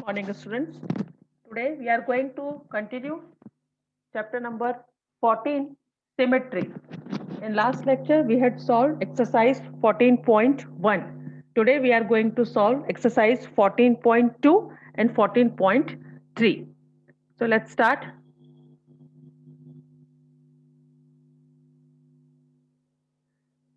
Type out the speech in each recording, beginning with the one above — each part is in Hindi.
Morning, students. Today we are going to continue chapter number 14, symmetry. In last lecture, we had solved exercise 14.1. Today we are going to solve exercise 14.2 and 14.3. So let's start.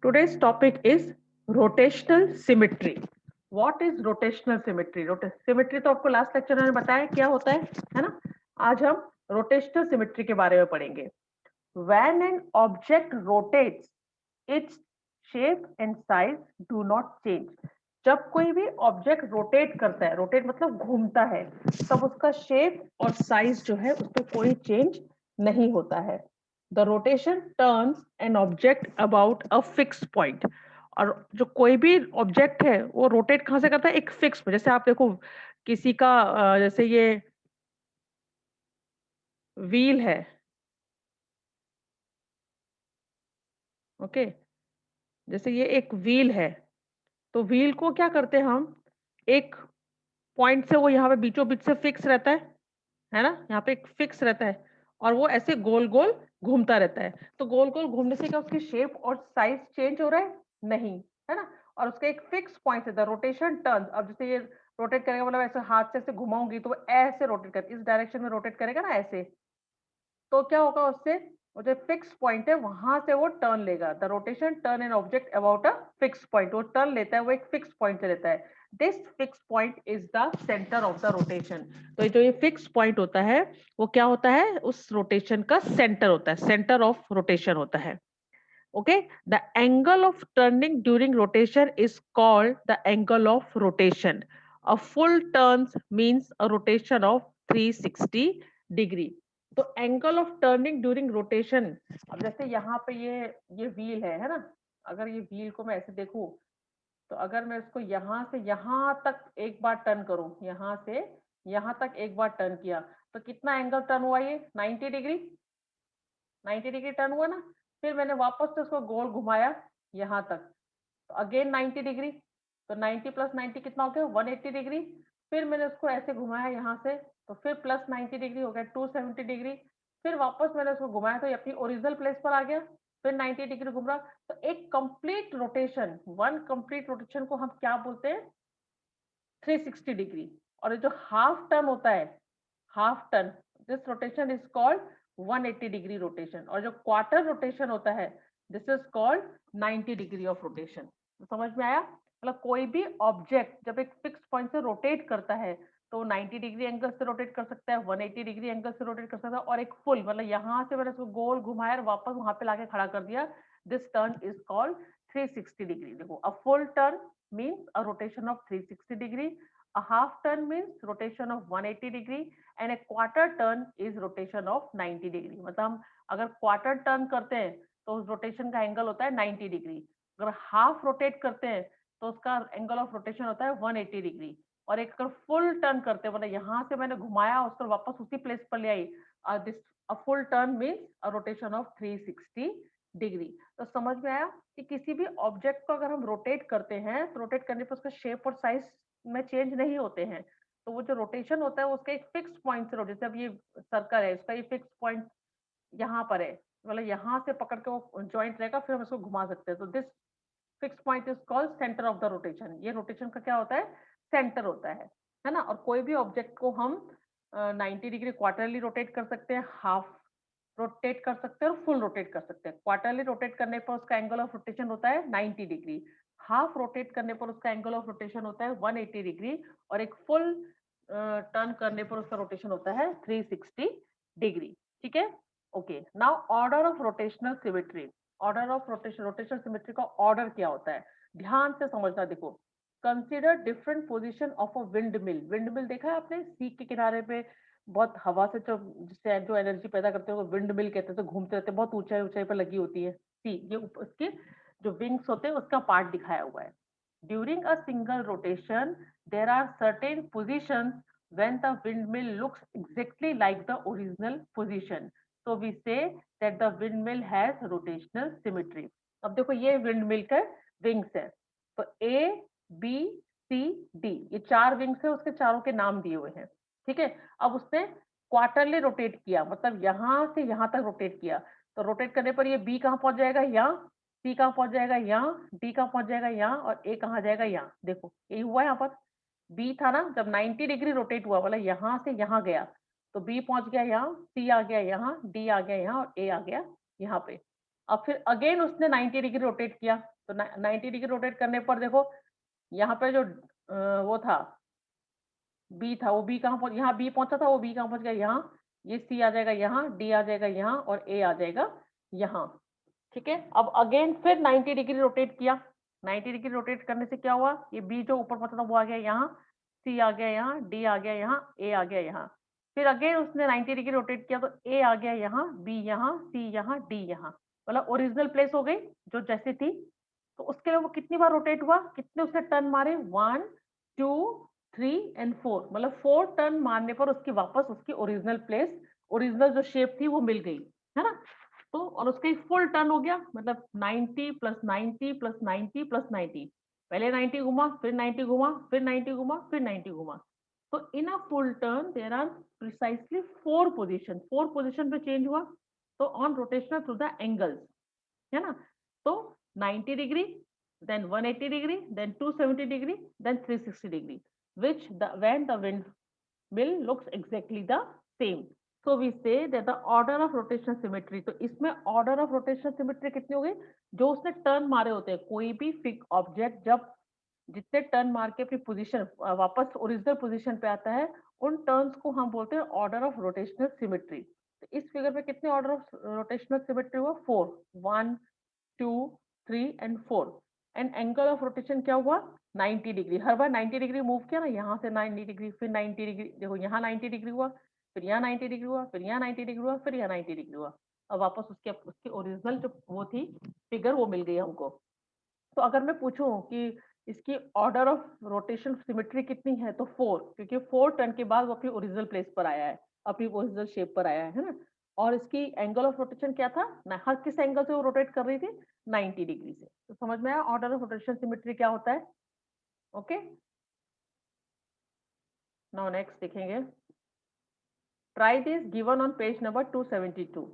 Today's topic is rotational symmetry. What is rotational symmetry? Symmetry तो आपको लास्ट लेक्चर में बताया क्या होता है ना? आज हम रोटेशनल सिमेट्री के बारे में पढ़ेंगे. When an object rotates, its shape and size do not change. जब कोई भी ऑब्जेक्ट रोटेट करता है, रोटेट मतलब घूमता है, तब उसका शेप और साइज जो है उसमें कोई चेंज नहीं होता है. The rotation turns an object about a fix point. और जो कोई भी ऑब्जेक्ट है वो रोटेट कहाँ से करता है? एक फिक्स, जैसे आप देखो किसी का जैसे ये व्हील है, ओके, जैसे ये एक व्हील है, तो व्हील को क्या करते हैं हम, एक पॉइंट से वो यहाँ पे बीचों बीच से फिक्स रहता है ना, यहाँ पे एक फिक्स रहता है और वो ऐसे गोल गोल घूमता रहता है. तो गोल गोल घूमने से क्या उसकी शेप और साइज चेंज हो रहा है? नहीं, है ना. और उसका एक फिक्स पॉइंट है, द रोटेशन टर्न. अब जैसे ये रोटेट करेगा, मतलब ऐसे हाथ से ऐसे घुमाऊंगी तो वो ऐसे रोटेट कर, इस डायरेक्शन में रोटेट करेगा ना ऐसे, तो क्या होगा उससे, वो जो फिक्स पॉइंट है वहां से वो टर्न लेगा. The rotation turn an object about a fix point. वो टर्न लेता है, वो एक फिक्स पॉइंट से लेता है. This fix point is the centre of the rotation. तो जो ये फिक्स पॉइंट होता है वो क्या होता है, उस रोटेशन का सेंटर होता है, सेंटर ऑफ रोटेशन होता है. Okay, the angle of turning during rotation is called the angle of rotation. A full turn means a rotation of 360 degree. तो angle of turning during rotation, अब जैसे यहाँ पे ये व्हील है ना. अगर ये व्हील को मैं ऐसे देखूं, तो अगर मैं इसको यहाँ से यहाँ तक एक बार टर्न करूं, यहाँ से यहाँ तक एक बार टर्न किया, तो कितना एंगल टर्न हुआ? ये 90 डिग्री, 90 डिग्री टर्न हुआ ना. फिर मैंने वापस से उसको गोल घुमाया यहाँ तक, तो अगेन 90 डिग्री. तो 90 प्लस 90 कितना हो गया? 180 डिग्री. फिर मैंने उसको ऐसे घुमाया यहाँ से, तो फिर प्लस 90 डिग्री हो गया, 270 डिग्री. फिर वापस मैंने उसको घुमाया तो ये अपनी ओरिजिनल प्लेस पर आ गया. फिर 90 डिग्री घुम रहा. तो एक complete rotation, one complete rotation को हम क्या बोलते हैं? 360 डिग्री. और ये जो हाफ टर्न होता है, half turn, this rotation is called 180 degree rotation. और जो क्वार्टर रोटेशन होता है, this is called 90 degree of rotation. समझ में आया? मतलब कोई भी ऑब्जेक्ट जब एक फिक्स पॉइंट से रोटेट करता है तो 90 डिग्री एंगल से रोटेट कर सकता है, 180 डिग्री एंगल से रोटेट कर सकता है, और एक फुल, मतलब यहाँ से मैंने उसको गोल घुमाया और वापस वहां पे लाके खड़ा कर दिया, this turn is called 360 degree. देखो, a full turn means a rotation of 360 degree, a half turn means rotation of 180 degree, and a quarter turn is rotation of 90 degree. मतलब हम अगर क्वार्टर टर्न करते हैं तो उस रोटेशन का एंगल होता है 90 डिग्री. अगर हाफ रोटेट करते हैं तो उसका एंगल ऑफ रोटेशन होता है 180 डिग्री. और एक अगर फुल टर्न करते हैं, मतलब यहाँ से मैंने घुमाया उसको वापस उसी प्लेस पर ले आई, this a full turn means a rotation of 360 degree. तो समझ में आया कि किसी भी ऑब्जेक्ट को अगर हम रोटेट करते हैं तो रोटेट करने पर उसका शेप और साइज में चेंज नहीं होते हैं. तो वो जो रोटेशन होता है उसका एक फिक्स पॉइंट से रोटेट, जैसे अब ये सर्कल है, इसका ये फिक्स पॉइंट यहाँ पर है, मतलब यहाँ से पकड़ के वो जॉइंट रहेगा, फिर हम इसको घुमा सकते हैं. तो this fix point is called centre of the rotation. ये रोटेशन का क्या होता है? सेंटर होता है ना. और कोई भी ऑब्जेक्ट को हम 90 डिग्री क्वार्टरली रोटेट कर सकते हैं, हाफ रोटेट कर सकते हैं और फुल रोटेट कर सकते हैं. क्वार्टरली रोटेट करने पर उसका एंगल ऑफ रोटेशन होता है 90 डिग्री, हाफ रोटेट करने पर उसका एंगल ऑफ रोटेशन होता है 180 डिग्री, और एक फुल टर्न करने पर उसका रोटेशन होता है 360 डिग्री. ठीक है, okay. Now order of rotational symmetry. Order of rotation, rotational symmetry का ऑर्डर क्या होता है? ध्यान से समझना. देखो, consider different position of a wind mill. Wind mill देखा है आपने? सी के किनारे पे बहुत हवा से जो, जिससे जो एनर्जी पैदा करते हैं वो विंड मिल कहते हैं. तो घूमते रहते हैं, बहुत ऊंचाई ऊंचाई पर लगी होती है. सी, ये उसके जो विंग्स होते हैं उसका पार्ट दिखाया हुआ है. During a single rotation there are certain position when the windmill looks exactly like the original position, so we say that the windmill has rotational symmetry. अब देखो, ये windmill का wings है, तो A, B, सी डी, ये 4 विंग्स है, उसके चारों के नाम दिए हुए हैं। ठीक है, अब उसने क्वार्टरली रोटेट किया, मतलब यहां से यहां तक रोटेट किया, तो रोटेट करने पर ये बी कहां पहुंच जाएगा, यहाँ, सी कहां पहुंच जाएगा, यहाँ, डी कहां पहुंच जाएगा, यहाँ, और ए कहां जाएगा, यहाँ। देखो यही हुआ यहाँ पर, बी था ना, जब 90 डिग्री रोटेट हुआ, मतलब यहाँ से यहाँ गया, तो बी पहुंच गया यहाँ, सी आ गया यहाँ, डी आ गया यहाँ, और ए आ गया यहाँ पे। अब फिर अगेन उसने 90 डिग्री रोटेट किया, तो 90 डिग्री रोटेट करने पर देखो यहाँ पे जो वो था, बी था, वो बी कहाँ पहुंच, यहाँ बी पहुंचा था, वो बी कहाँ पहुंच गया, यहाँ, ये सी आ जाएगा यहाँ, डी आ जाएगा यहाँ, और ए आ जाएगा यहाँ। ठीक है, अब अगेन फिर 90 डिग्री रोटेट किया, 90 डिग्री रोटेट करने से क्या हुआ, ये बी जो ऊपर पहुंचा था वो आ गया यहाँ, सी आ गया यहाँ, डी आ गया यहाँ, ए आ गया यहाँ। फिर अगेन उसने 90 डिग्री रोटेट किया, तो ए आ गया यहाँ, बी यहाँ, सी यहाँ, डी यहाँ, मतलब ओरिजिनल प्लेस हो गई जो जैसी थी। तो उसके लिए वो कितनी बार रोटेट हुआ, कितने उसने टर्न मारे, 1 2 3 एंड 4, मतलब 4 टर्न मारने पर उसकी वापस उसकी ओरिजिनल प्लेस, ओरिजिनल जो शेप थी वो मिल गई, है ना। तो और उसका एक फुल टर्न हो गया, मतलब 90 प्लस 90 प्लस 90 प्लस 90, पहले 90 घुमा, फिर 90 घुमा, फिर 90 घुमा, फिर 90 घुमा। तो in a full turn there are precisely 4 position पे चेंज हुआ। तो on rotational through the angles, है ना, तो 90 degree, then 180 degree, then 270 degree, then 360 degree, which when the windmill looks exactly the same. So we say that the order of rotational symmetry, तो इसमें order of rotational symmetry कितनी हो गई, जो उसने टर्न मारे होते हैं, कोई भी फिक्स ऑब्जेक्ट जब जितने टर्न मार के अपनी पोजीशन वापस ओरिजिनल पोजीशन पे आता है, उन टर्न्स को हम बोलते हैं ऑर्डर ऑफ रोटेशनल सिमेट्री। तो इस फिगर में कितने ऑर्डर ऑफ रोटेशनल सिमेट्री हुआ, 4, 1 2 3 and 4। And angle of rotation क्या हुआ, 90 डिग्री, हर बार 90 डिग्री मूव किया ना, यहाँ से 90 डिग्री, फिर 90 डिग्री, देखो यहाँ 90 डिग्री हुआ, फिर यहाँ 90 डिग्री हुआ, फिर यहाँ 90 डिग्री हुआ, फिर यहाँ 90 डिग्री हुआ। अब वापस उसके उसकी ओरिजिनल जो वो थी फिगर वो मिल गई हमको। तो अगर मैं पूछूं कि इसकी ऑर्डर ऑफ रोटेशन सिमेट्री कितनी है, तो 4, क्योंकि 4 टर्न के बाद वो अपनी ओरिजिनल प्लेस पर आया है, अपनी ओरिजिनल शेप पर आया है ना। और इसकी एंगल ऑफ रोटेशन क्या था ना, हर किस एंगल से वो रोटेट कर रही थी, 90 डिग्री से। तो समझ में आया ऑर्डर ऑफ रोटेशन सिमेट्री क्या होता है। ओके, नाउ नेक्स्ट देखेंगे, try this given on page number 272।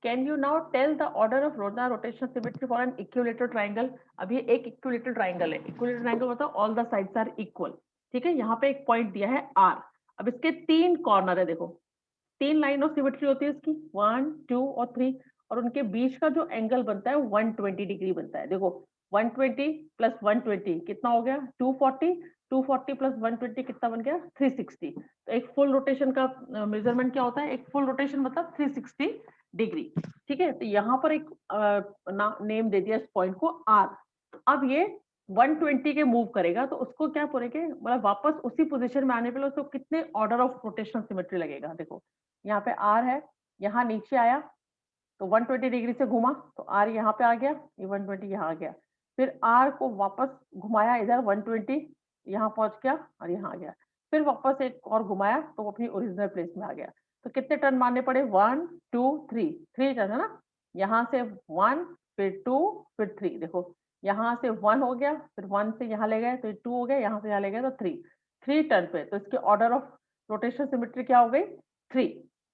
Can you now tell the order of rotation symmetry for an equilateral triangle. अब ये एक इक्विलेटरल ट्राइंगल है, इक्विलेटरल ट्राइंगल मतलब all the sides are equal. ठीक है, यहाँ पे एक पॉइंट दिया है आर, अब इसके 3 कॉर्नर है, देखो 3 लाइन ऑफ सिमेट्री होती है इसकी, 1 2 और 3, और उनके बीच का जो एंगल बनता है 120 डिग्री बनता है। देखो 120 प्लस 120 कितना हो गया, 240, 240 प्लस 120 कितना बन गया, 360। तो एक फुल रोटेशन का मेजरमेंट क्या होता है, एक फुल रोटेशन मतलब 360 डिग्री। ठीक है, तो यहाँ पर एक नेम दे दिया इस पॉइंट को आर। अब ये 120 के मूव करेगा, तो उसको क्या बोलेंगे, मतलब वापस उसी पोजीशन में आने के लिए उसको कितने ऑर्डर ऑफ रोटेशनल सिमेट्री लगेगा। देखो यहाँ पे आर है, यहाँ नीचे आया तो 120 डिग्री से घुमा, तो आर यहाँ पे आ गया, ये 120 यहाँ आ गया, फिर आर को वापस घुमाया इधर 120, यहाँ पहुंच गया और यहाँ आ गया, फिर वापस एक और घुमाया तो वो अपनी ओरिजिनल प्लेस में आ गया। तो कितने टर्न मारने पड़े, 1 2 3, 3 टर्न है ना, यहाँ से 1 फिर 2 फिर 3। देखो यहाँ से 1 हो गया, फिर 1 से यहाँ ले गए तो 2 हो गया, यहाँ से यहाँ ले गए तो 3 टर्न पे। तो इसके ऑर्डर ऑफ रोटेशन सिमेट्री क्या हो गई, 3।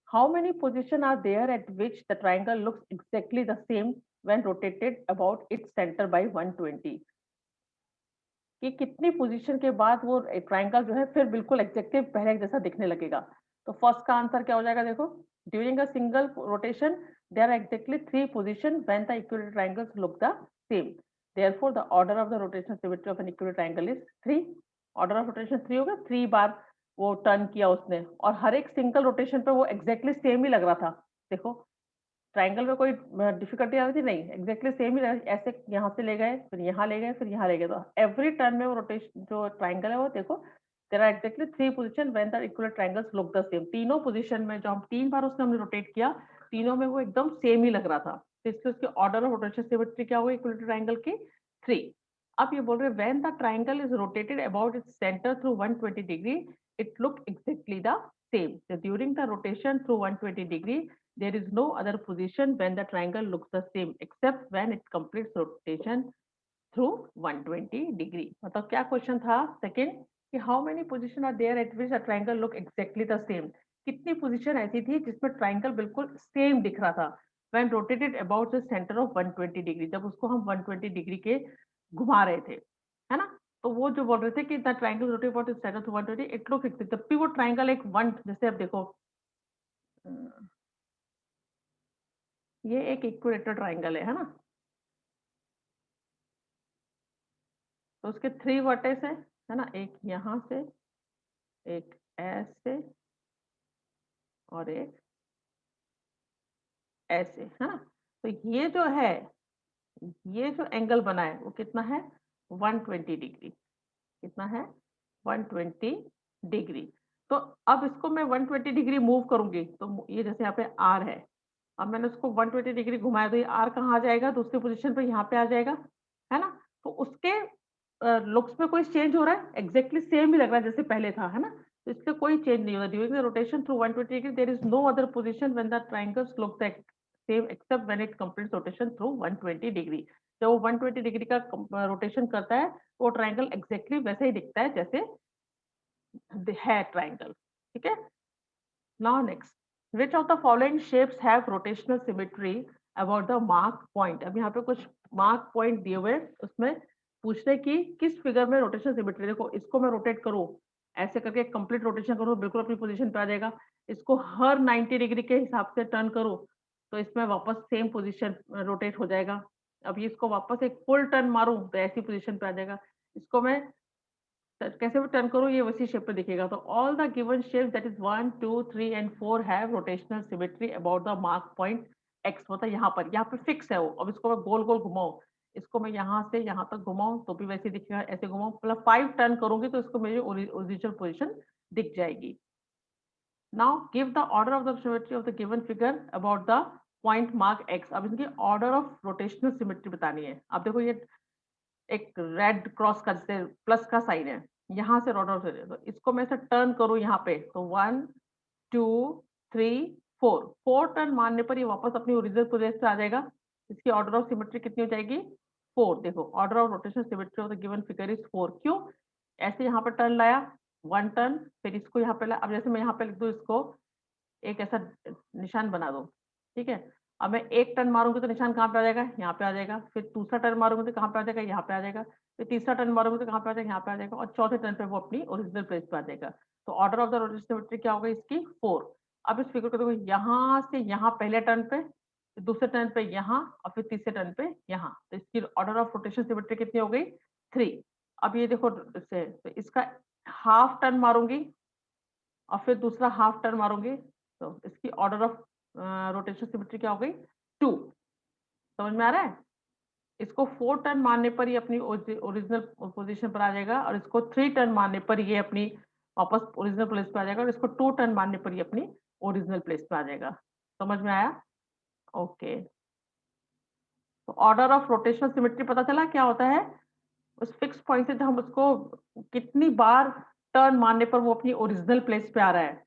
How many positions are there at which the triangle looks exactly the same when rotated about its center by 120? कि कितनी पोजीशन के बाद वो ट्राइंगल जो है फिर बिल्कुल एग्जैक्टली पहले जैसा दिखने लगेगा। तो फर्स्ट का आंसर क्या हो जाएगा, देखो during a single rotation there are exactly 3 position when the equilateral triangles look the same, therefore the order of the rotation symmetry of an equilateral triangle is 3। Order of rotation 3 होगा, 3 बार वो टर्न किया उसने, और हर एक सिंगल रोटेशन पे वो एग्जैक्टली सेम ही लग रहा था। देखो ट्राइंगल में कोई डिफिकल्टी आ रही थी नहीं, एग्जैक्टली सेम ही ऐसे यहाँ से ले गए, फिर यहाँ ले गए, फिर यहाँ ले गए, तो एवरी टर्न में वो रोटेशन जो ट्राइंगल है वो देखो there are exactly 3 position when the equal triangles look the same. तीनों पोजीशन में जो हम 3 बार उसने हमने रोटेट किया, तीनों में वो एकदम सेम ही लग रहा था। तो इसलिए उसके ऑर्डर ऑफ रोटेशन सिमेट्री क्या हुई इक्वल ट्रायंगल की, 3। अब ये बोल रहे हैं when the triangle is rotated about its centre through 120 degree it look exactly the same. So during the rotation through 120 degree, there is no other position when the triangle looks the same except when it completes rotation through 120 degree. मतलब क्या क्वेश्चन था सेकंड, कि how many position are there at which a triangle look exactly the same. कितनी पोजीशन ऐसी थी जिसमें ट्रायंगल बिल्कुल सेम दिख रहा था when rotated about the centre of 120 degree, जब उसको हम 120 डिग्री के घुमा रहे थे, है ना। तो वो जो बोल रहे थे कि the triangle rotate about the centre of 120 it look, जब भी वो ट्रायंगल एक वन, जैसे अब देखो ये एक इक्विलेटरल ट्रायंगल है ना। तो उसके 3 वर्टेक्स है ना, एक यहाँ से, एक ऐसे और एक ऐसे, है ना। तो ये जो है, ये जो एंगल बना है वो कितना है, 120 डिग्री। कितना है, 120 डिग्री। तो अब इसको मैं 120 डिग्री मूव करूंगी, तो ये जैसे यहाँ पे आर है, अब मैंने उसको 120 डिग्री घुमाया, तो ये आर कहाँ आ जाएगा, दूसरी पोजीशन पे यहाँ पे आ जाएगा, है ना। तो उसके लुक्स में कोई चेंज हो रहा है, एग्जैक्टली सेम ही लग रहा है जैसे पहले था, है ना। तो इसका कोई चेंज नहीं होता। During the rotation through 120 degree there is no other position when the triangles look the same except when it completes rotation through 120 degree. जब वो 120 डिग्री का रोटेशन करता है, वो ट्रायंगल एग्जैक्टली वैसे ही दिखता है जैसे है ट्रायंगल, ठीक है। Now next, which of the following shapes have rotational symmetry about the mark point? अब यहाँ पे कुछ mark point दिए हुए, उसमें पूछने की किस फिगर में रोटेशनल सिमेट्री, देखो इसको मैं रोटेट करूँ, ऐसे करके कंप्लीट रोटेशन करूँ, बिल्कुल अपनी पोजीशन पे आ जाएगा। इसको हर 90 डिग्री के हिसाब से टर्न करूँ, तो इसमें वापस सेम पोजीशन रोटेट हो जाएगा। अभी इसको वापस एक फुल टर्न मारूं तो ऐसी पोजीशन पे आ जाएगा। इसको मैं कैसे भी टर्न करो ये वैसी शेप पे दिखेगा। तो all the given shape that is 1 2 3 and 4 have rotational symmetry about the mark point x. मतलब यहाँ पे फिक्स है वो। अब इसको मैं गोल गोल घुमाऊं, इसको मैं यहाँ से यहाँ तक घुमाऊं तो भी वैसे दिखेगा, ऐसे घुमाऊं मतलब 5 टर्न करूंगी तो इसको मेरी ओरिजिनल पोजिशन दिख जाएगी। Now give the order of the symmetry of the given figure about the point mark x. अब इनकी ऑर्डर ऑफ रोटेशनल सिमेट्री बतानी है। अब देखो ये एक रेड क्रॉस का जैसे प्लस का साइन है, यहाँ से रॉड ऑफ, तो इसको मैं ऐसे टर्न करूँ यहाँ पे, तो 1 2 3 4, 4 टर्न मारने पर ये वापस अपनी ओरिजिनल पोजीशन पे आ जाएगा। इसकी ऑर्डर ऑफ सिमेट्री कितनी हो जाएगी, 4। देखो order of rotation symmetry of the given figure is 4। क्यों, ऐसे यहाँ पे टर्न लाया, 1 टर्न, फिर इसको यहाँ पे लाया। अब जैसे मैं यहाँ पे लिख दूँ इसको, एक ऐसा निशान बना दो, ठीक है। अब मैं एक टर्न मारूंगी तो निशान कहाँ पे आ जाएगा, यहाँ पे आ जाएगा। फिर दूसरा टर्न मारूंगी तो कहाँ पे आ जाएगा, यहाँ पे आ जाएगा। फिर तीसरा टर्न मारूंगी तो कहाँ पे आ जाएगा, यहाँ पे आ जाएगा। और चौथे टर्न पे वो अपनी ओरिजिनल प्लेस पे आ जाएगा। तो order of the rotation symmetry क्या होगा इसकी, 4। अब इस फिगर को देखो, यहाँ से यहाँ पहले टर्न पे, फिर दूसरे टर्न पे यहाँ, और फिर तीसरे टर्न पे यहाँ। तो इसकी ऑर्डर ऑफ रोटेशन सिमेट्री कितनी हो गई, 3। अब ये देखो इससे, तो इसका हाफ टर्न मारूंगी और फिर दूसरा हाफ टर्न मारूंगी, तो इसकी ऑर्डर ऑफ रोटेशन सिमेट्री क्या हो गई, 2। समझ में आ रहा है। इसको 4 टर्न मारने पर ये अपनी ओरिजिनल पोजीशन पर आ जाएगा, और इसको 3 टर्न मारने पर ये अपनी वापस ओरिजिनल प्लेस पे आ जाएगा, और इसको 2 टर्न मारने पर ये अपनी ओरिजिनल प्लेस पे आ जाएगा। समझ में आया, ओके। तो ऑर्डर ऑफ रोटेशनल सिमेट्री पता चला क्या होता है, उस फिक्स पॉइंट से जब हम उसको कितनी बार टर्न मारने पर वो अपनी ओरिजिनल प्लेस पे आ रहा है,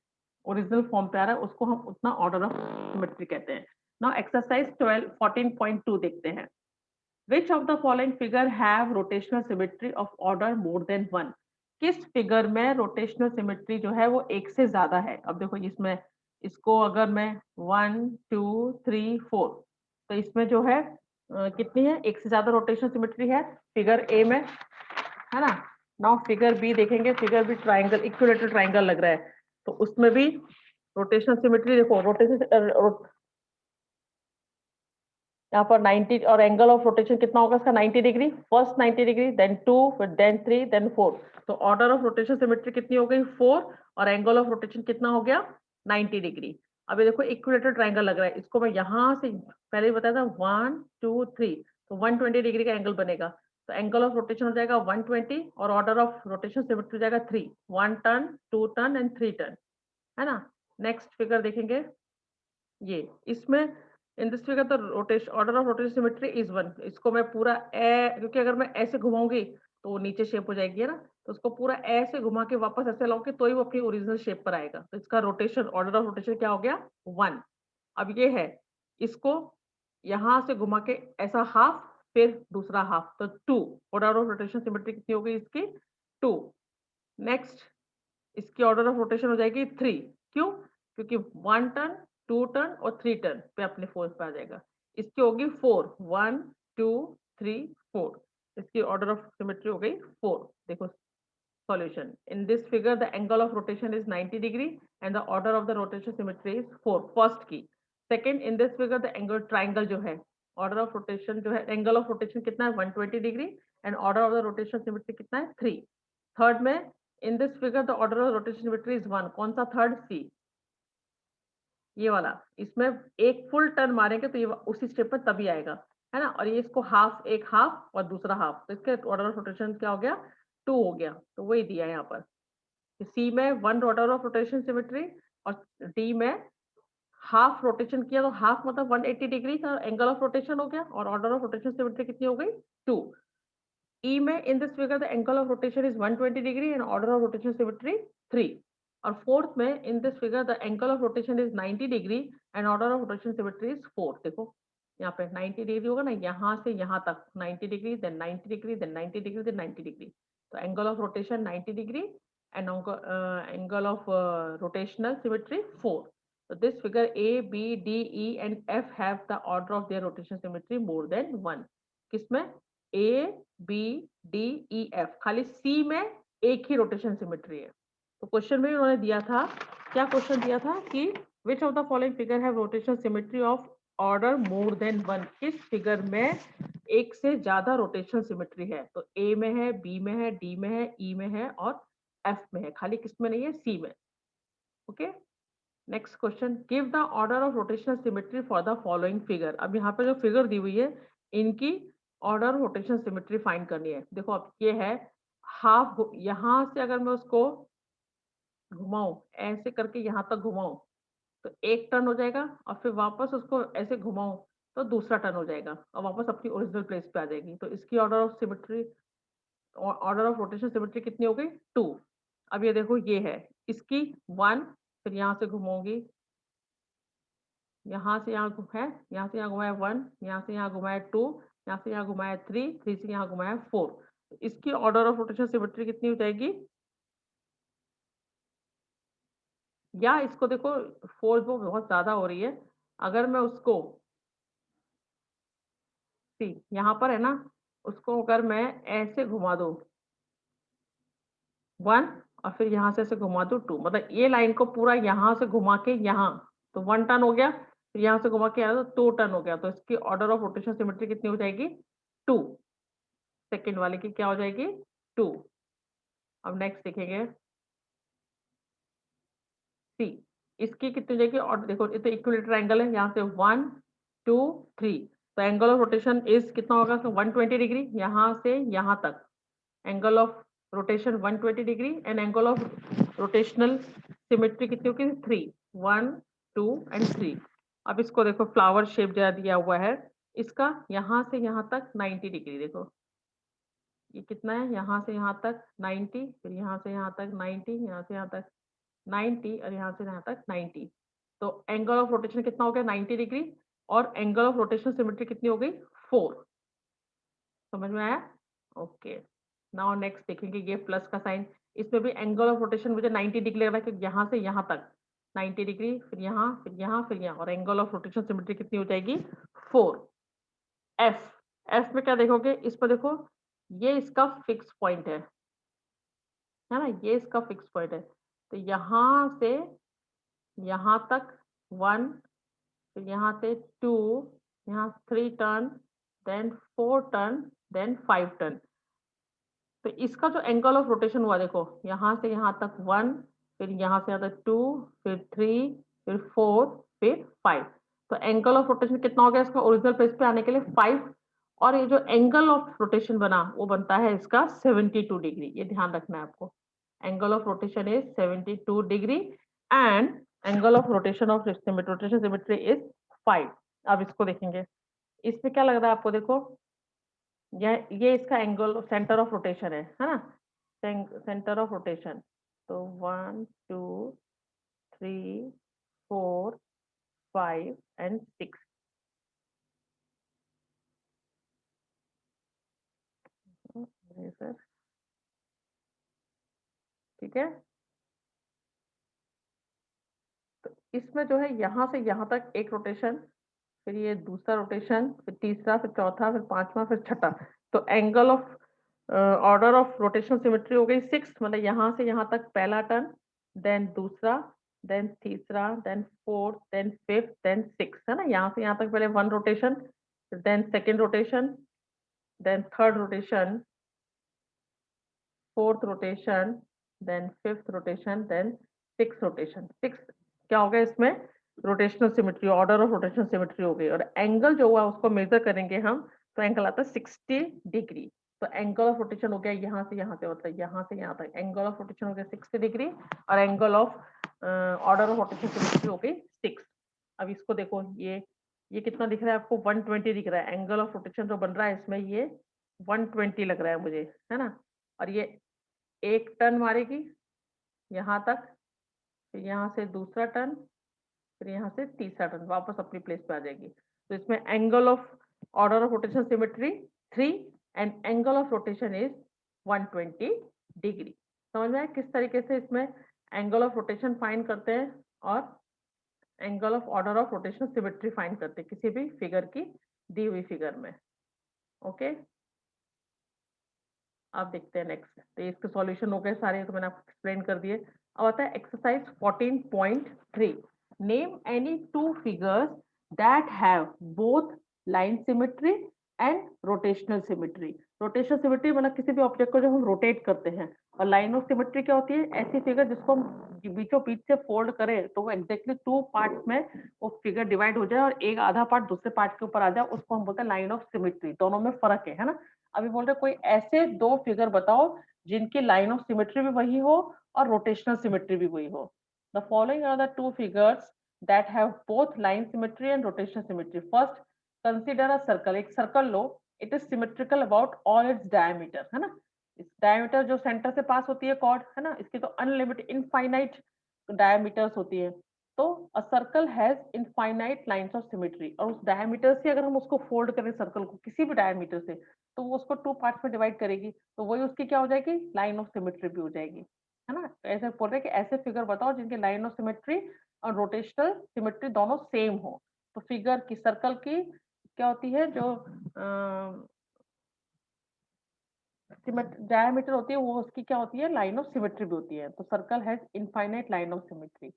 ओरिजिनल फॉर्म पे आ रहा है, उसको हम उतना ऑर्डर ऑफ सिमेट्री कहते हैं। नाउ एक्सरसाइज 12 14.2 देखते हैं। Which of the following figure have rotational symmetry of order more than one? किस फिगर में रोटेशनल सिमेट्री जो है वो एक से ज्यादा है। अब देखो इसमें, इसको अगर मैं 1 2 3 4, तो इसमें जो है कितनी है, एक से ज्यादा रोटेशनल सिमेट्री है फिगर ए में, है ना। नाउ फिगर बी देखेंगे, figure B triangle, equilateral triangle लग रहा है, तो उसमें भी रोटेशनल सिमेट्री देखो, रोटेशन यहाँ पर 90, और एंगल ऑफ रोटेशन कितना होगा इसका, 90 डिग्री। फर्स्ट 90 डिग्री, देन 2, फिर देन 3, देन 4। तो ऑर्डर ऑफ रोटेशन सिमेट्री कितनी हो गई, 4, और एंगल ऑफ रोटेशन कितना हो गया, 90 डिग्री। अब ये देखो इक्विलेटरल ट्राइंगल लग रहा है, इसको मैं यहाँ से पहले ही बताया था 1 2 3, तो 120 डिग्री का एंगल बनेगा। तो एंगल ऑफ रोटेशन हो जाएगा 120, और ऑर्डर ऑफ रोटेशन सिमेट्री हो जाएगा 3, 1 टर्न 2 टर्न एंड 3 टर्न, है ना। नेक्स्ट फिगर देखेंगे, ये इसमें in this figure the rotation order of rotation symmetry is 1। इसको मैं पूरा क्योंकि अगर मैं ऐसे घुमाऊंगी तो वो नीचे शेप हो जाएगी, है ना। तो उसको पूरा ऐसे घुमा के वापस ऐसे लाऊंगी तो ही वो अपनी ओरिजिनल शेप पर आएगा। तो इसका रोटेशन, ऑर्डर ऑफ रोटेशन क्या हो गया, 1। अब ये है, इसको यहाँ से घुमा के ऐसा हाफ, फिर दूसरा हाफ, तो 2 ऑर्डर ऑफ रोटेशन सिमेट्री कितनी हो गई इसकी 2। नेक्स्ट इसकी ऑर्डर ऑफ रोटेशन हो जाएगी 3। क्यों? क्योंकि 1 टर्न 2 टर्न और 3 टर्न पे अपने फोर्स पे आ जाएगा। इसकी होगी 4 1 2 3 4। इसकी ऑर्डर ऑफ सिमेट्री हो गई 4। देखो solution. In this figure, the angle of rotation is 90 degree and the order of the rotation symmetry is 4. First key. Second, in this figure, the angle triangle जो है, order of rotation जो है, angle of rotation कितना है 120 degree and order of the rotation symmetry कितना है 3. Third में, in this figure, the order of rotation symmetry is 1. कौन सा third? C. ये वाला, इसमें एक फुल टर्न मारेंगे तो ये उसी स्टेप पर तभी आएगा, है ना। और ये इसको हाफ, एक हाफ और दूसरा हाफ, तो इसके ऑर्डर ऑफ रोटेशन क्या हो गया 2 हो गया। तो वही दिया है यहाँ पर, सी में 1 ऑर्डर ऑफ रोटेशन सिमेट्री और डी में हाफ रोटेशन किया तो हाफ मतलब 180 डिग्री का एंगल ऑफ रोटेशन हो गया और ऑर्डर ऑफ रोटेशन सिमेट्री कितनी हो गई 2। ई में in this figure the angle of rotation is 120 degree and order of rotation symmetry 3। और फोर्थ में in this figure the angle of rotation is 90 degree and order of rotation symmetry is 4। देखो यहाँ पे 90 डिग्री होगा ना, यहाँ से यहाँ तक 90 degree, then 90 degree, then 90 degree, then 90 degree. तो angle of rotation 90 degree and angle of rotational symmetry 4. So this figure A, B, D, E and F have the order of their rotation symmetry more than 1. किसमें? A, B, D, E, F। खाली C में एक ही रोटेशन सिमेट्री है। तो क्वेश्चन में उन्होंने दिया था, क्या क्वेश्चन दिया था कि which of the following figure have rotation symmetry of order more than 1। किस फिगर में एक से ज्यादा रोटेशन सिमेट्री है? तो A में है, B में है, D में है, E में है और एफ में है, खाली किस में नहीं है? सी में। Okay, next question, give the order of rotational symmetry for the following figure. अब यहाँ पे जो फिगर दी हुई है इनकी ऑर्डर रोटेशन सिमेट्री फाइंड करनी है। देखो अब ये है हाफ, यहां से अगर मैं उसको घुमाऊं ऐसे करके यहां तक घुमाऊं तो एक टर्न हो जाएगा और फिर वापस उसको ऐसे घुमाऊं तो दूसरा टर्न हो जाएगा और वापस अपनी ओरिजिनल प्लेस पे आ जाएगी। तो इसकी order of symmetry, order of rotation symmetry कितनी हो गई 2। अब ये देखो ये है इसकी 1, फिर यहाँ से घुमाऊंगी, यहाँ से यहाँ है, यहाँ से यहाँ घुमाया 1, यहाँ से यहाँ घुमाया 2, यहाँ से यहाँ घुमाया 3, 3 से यहाँ घुमाया 4। इसकी ऑर्डर ऑफ रोटेशन सिमेट्री कितनी हो जाएगी? या इसको देखो फोर्स वो बहुत ज्यादा हो रही है, अगर मैं उसको सी यहाँ पर है ना, उसको अगर मैं ऐसे घुमा दूं 1 और फिर यहाँ से ऐसे घुमा दूं 2, मतलब ये लाइन को पूरा यहाँ से घुमा के यहाँ, तो 1 टर्न हो गया, फिर यहाँ से घुमा के आया तो 2 टर्न हो गया। तो इसकी ऑर्डर ऑफ रोटेशन सिमेट्री कितनी हो जाएगी 2। सेकेंड वाले की क्या हो जाएगी 2। अब नेक्स्ट देखेंगे सी, इसकी कितनी हो जाएगी? और देखो ये तो इक्विलेटरल एंगल है, यहाँ से 1 2 3, तो एंगल ऑफ रोटेशन इज कितना होगा 120 डिग्री यहाँ से यहाँ तक। Angle of rotation 120 degree and angle of rotational symmetry कितनी होगी 3, 1 2 एंड 3। अब इसको देखो फ्लावर शेप जरा दिया हुआ है, इसका यहाँ से यहाँ तक 90 डिग्री। देखो ये कितना है, यहाँ से यहाँ तक 90, फिर यहाँ से यहाँ तक 90, यहाँ से यहाँ तक 90 और यहाँ से यहाँ तक 90। तो एंगल ऑफ रोटेशन कितना हो गया 90 डिग्री और एंगल ऑफ रोटेशन सिमेट्री कितनी हो गई 4। समझ में आया? ओके, नाउ नेक्स्ट देखेंगे ये प्लस का साइन, इसमें भी एंगल ऑफ रोटेशन मुझे 90 डिग्री लग रहा है क्योंकि यहाँ से यहाँ तक 90 डिग्री, फिर यहाँ फिर यहाँ फिर यहाँ, और एंगल ऑफ रोटेशन सिमेट्री कितनी हो जाएगी 4। एफ, एफ में क्या देखोगे, इस पर देखो ये इसका फिक्स पॉइंट है ना, ये इसका फिक्स पॉइंट है। तो यहाँ से यहाँ तक 1, फिर यहाँ से 2, यहाँ 3 turn, then 4 turn, then 5 turn. तो इसका जो एंगल ऑफ रोटेशन हुआ देखो, यहाँ से यहाँ तक 1, फिर यहाँ से यहाँ तक 2, फिर 3, फिर 4, फिर 5। तो एंगल ऑफ रोटेशन कितना हो गया इसका ओरिजिनल प्लेस पे आने के लिए 5। और ये जो एंगल ऑफ रोटेशन बना वो बनता है इसका 72 डिग्री, ये ध्यान रखना है आपको। Angle of rotation is 72 degree and angle of rotation symmetry is 5। अब इसको देखेंगे, इसमें क्या लग रहा है आपको? देखो ये इसका एंगल सेंटर ऑफ रोटेशन है ना, सेंटर ऑफ रोटेशन। तो 1 2 3 4 5 एंड 6। सर, ठीक है। तो इसमें जो है यहाँ से यहाँ तक एक रोटेशन, फिर ये दूसरा रोटेशन, फिर तीसरा, फिर चौथा, फिर पांचवा, फिर छठा। तो angle of order of rotation symmetry हो गई 6, मतलब यहाँ से यहाँ तक पहला टर्न, देन दूसरा, देन तीसरा, then fourth, then fifth, then six, है ना। यहाँ से यहाँ तक पहले 1 rotation, then second rotation, then third rotation, fourth rotation, then fifth rotation, then six rotation. Six क्या हो गया इसमें, rotational symmetry, order of rotational symmetry हो गई। और एंगल जो हुआ उसको मेजर करेंगे हम, तो एंगल आता है 60 डिग्री। तो एंगल ऑफ रोटेशन हो गया यहाँ से यहाँ से, मतलब यहाँ से यहाँ तक एंगल ऑफ रोटेशन हो गया 60 डिग्री, और angle of order of rotation symmetry हो गई 6। अब इसको देखो, ये कितना दिख रहा है आपको, 120 दिख रहा है। एंगल ऑफ रोटेशन जो बन रहा है इसमें, ये 120 लग रहा है मुझे, है ना। और ये एक टर्न मारेगी यहाँ तक, फिर यहाँ से दूसरा टर्न, फिर यहाँ से तीसरा टर्न, वापस अपनी प्लेस पे आ जाएगी। तो इसमें angle of order of rotation symmetry 3 and angle of rotation is 120 degree. समझ में आया किस तरीके से इसमें एंगल ऑफ रोटेशन फाइंड करते हैं और angle of order of rotation symmetry find करते हैं किसी भी फिगर की दी हुई फिगर में। ओके, अब देखते हैं नेक्स्ट। तो इसके सॉल्यूशन हो गए सारे, तो मैंने आपको एक्सप्लेन कर दिए। अब आता है exercise 14.3, name any two figures that have both line symmetry and rotational symmetry. Rotational symmetry मतलब किसी भी ऑब्जेक्ट को जब हम रोटेट करते हैं, और लाइन ऑफ सिमेट्री क्या होती है, ऐसी फिगर जिसको हम बीचों बीच से फोल्ड करें तो वो एग्जैक्टली 2 पार्ट्स में वो फिगर डिवाइड हो जाए और एक आधा पार्ट दूसरे पार्ट के ऊपर आ जाए, उसको हम बोलते हैं लाइन ऑफ सिमेट्री। दोनों में फर्क है ना। अभी बोल रहे कोई ऐसे दो फिगर बताओ जिनकी लाइन ऑफ सिमेट्री भी वही हो और रोटेशनल सिमेट्री भी वही हो। The following are the two figures that have both line symmetry and rotational symmetry. First, consider a circle. एक सर्कल लो, it is symmetrical about all its diameter, है ना। इस डायमीटर जो सेंटर से पास होती है कॉर्ड, है ना, इसकी तो अनलिमिटेड इनफाइनाइट डायमीटर्स होती है। तो अ circle has infinite lines of symmetry, और उस डायमीटर से अगर हम उसको फोल्ड करें सर्कल को किसी भी डायमीटर से, तो वो उसको 2 पार्ट्स में डिवाइड करेगी, तो वही उसकी क्या हो जाएगी, लाइन ऑफ सिमेट्री भी हो जाएगी, है ना। तो ऐसे बोल रहे कि ऐसे फिगर बताओ जिनकी लाइन ऑफ सिमेट्री और रोटेशनल सिमेट्री दोनों सेम हो। तो फिगर की सर्कल की क्या होती है, जो डायमीटर होती है वो उसकी क्या होती है, लाइन ऑफ सिमेट्री भी होती है। तो circle has infinite line of symmetry.